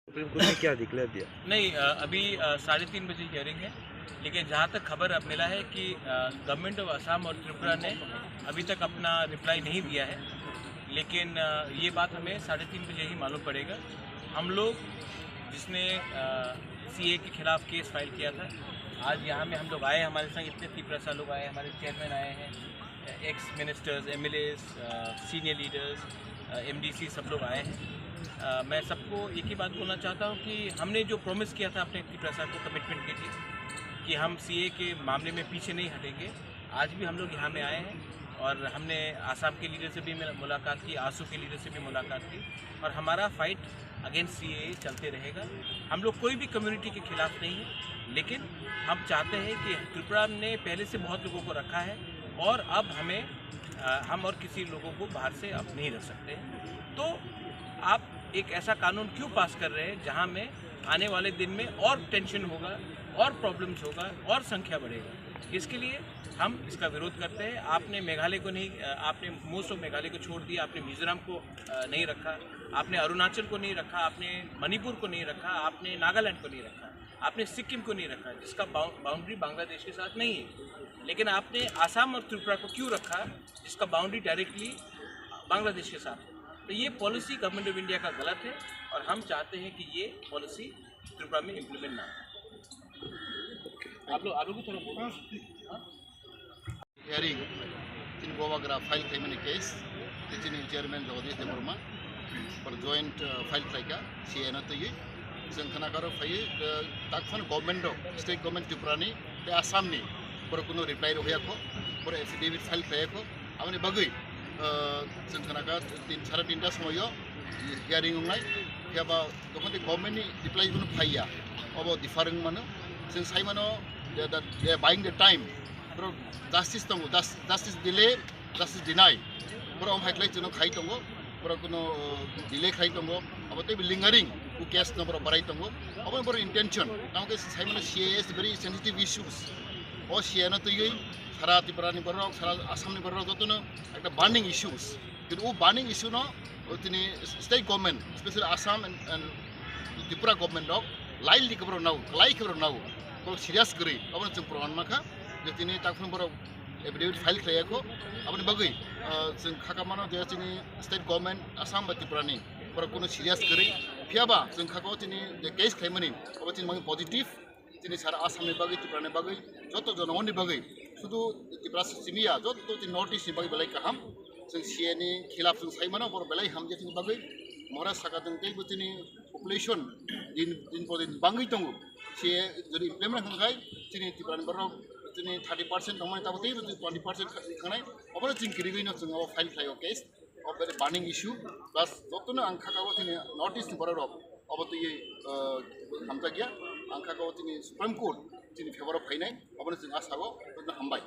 Supreme court ने क्या declare दिया? नहीं, अभी 3:30 बजे हियरिंग है, लेकिन जहाँ तक खबर अब मिला है कि गवर्नमेंट ऑफ असम और त्रिपुरा ने अभी तक अपना रिप्लाई नहीं दिया है, लेकिन ये बात हमें 3:30 बजे ही मालूम पड़ेगा। हम लोग जिसने सीए के खिलाफ केस फाइल किया था, आज यहाँ में हम लोग आए, हमारे संग इतने त्रिपुरा लोग आए, हमारे चेयरमैन आए हैं, x ministers, MLAs, senior leaders, MDC सब लोग आए हैं। मैं सबको एक ही बात बोलना चाहता हूँ कि हमने जो प्रॉमिस किया था अपने त्रिपुरा को कमिटमेंट के लिए कि हम सीए के मामले में पीछे नहीं हटेंगे, आज भी हम लोग यहाँ में आए हैं और हमने आसाम के लीडर से भी मुलाकात की, आसू के लीडर से भी मुलाकात की और हमारा फाइट अगेंस्ट सीए चलते रहेगा। हम लोग कोई भी कम्युनिटी के खिलाफ नहीं है, लेकिन हम चाहते हैं कि त्रिपुरा ने पहले से बहुत लोगों को रखा है और अब हम और किसी लोगों को बाहर से अब नहीं रख सकते हैं। तो आप एक ऐसा कानून क्यों पास कर रहे हैं जहां में आने वाले दिन में और टेंशन होगा और प्रॉब्लम्स होगा और संख्या बढ़ेगा? इसके लिए हम इसका विरोध करते हैं। आपने मेघालय को नहीं, आपने मोस्ट ऑफ मेघालय को छोड़ दिया, आपने मिजोरम को नहीं रखा, आपने अरुणाचल को नहीं रखा, आपने मणिपुर को नहीं रखा, आपने नागालैंड को नहीं रखा, आपने सिक्किम को नहीं रखा जिसका बाउंड्री बांग्लादेश के साथ नहीं है, लेकिन आपने आसाम और त्रिपुरा को क्यों रखा जिसका बाउंड्री डायरेक्टली बांग्लादेश के साथ है? तो ये पॉलिसी गवर्नमेंट ऑफ इंडिया का गलत है और हम चाहते हैं कि ये पॉलिसी त्रिपुरा में इम्प्लीमेंट ना हो। आप लोग भी थोड़ा बोलो। हियरिंग तीन गोवाग्रा फाइल खालामनाय केस जोंनि चेयरमैन जगदीश देबबर्मा पर जॉइंट फाइल खालायगा सीएना तयै जों खोनागारो फैयो ताकफोन गवर्नमेंट स्टेट गवर्नमेंट त्रिपुरानि बे आसामनि बर कुनो रिप्लाइ होयाखो बर एफिडेविट फाइल खालायाखो आमनि बागै जों खोनागा 3:30 समय हियरिंग होनाय फैयाबा दखन गवर्नमेंटनि रिप्लाइ कुनो फाइया अब डिफारेंट मानो जों साइमानो दे बाइंग द टाइम बर जस्टिस दङ जस्टिस डिले जस्टिस डिनाय बर हाइलाइ जों खाइ दङ बर कुनो डिले खाइ दङ अब ते लिंगारिंग उ केस नंबर बाराय दङ अब बर इंटेंशन तामके साइमानो सीएस वेरी सेंसिटिव इश्यूज ओ सीएना तयै सारा त्रिपुरानि बरक सारा आसामनि बरक जतनो एक बार्निंग इश्यूज किन्तु वो बार्निंग इश्यू न तिनी state government specially Assam and Tripura government ऑफ लाइलि खबर नाउ लाई खबर नाउ को सीरियस गरी अब जों प्रमाण माखा जे तिनी ताकफोन बर एफिडेविट फाइल खालायाखो अपने बगै जों खाकामानो जे तिनी स्टेट गवर्नमेंट आसाम बा त्रिपुरानि बर कोनो सीरियस गरी फियाबा जों खाको तिनी जे केस खालामनि अब तिनी माने पॉजिटिव तिनी सारा आसामनि बगै त्रिपुरानि बगै जत जनगणनि बगै शुद्ध त्रिपुरा सिमिया जत नॉर्थ ईस्ट बगै बेलाय गाहाम जों सीएनि खिलाफ जों साइमानो बर बेलाय हाम जे तिनी बगै महाराज साका जों तिनी पपुलेशन दिन बांगै दङ सीए जदि इमप्लिमेंट खालामनाय तिनी त्रिपुरानि बरक तिनी 30% दंमोन ताबोतै 20% खानाय अब जों गिरिगैनो जों फाइल खालायो केस अब बार्निंग इश्यू प्लस जतनो आं खाकागो तिनी नॉर्थ ईस्ट बरक अब तयै हामजा गया आं खाकागो तिनी सुप्रीम कोर्ट तिनी फेवराव फैनाय अब जों आसागो हामबाय।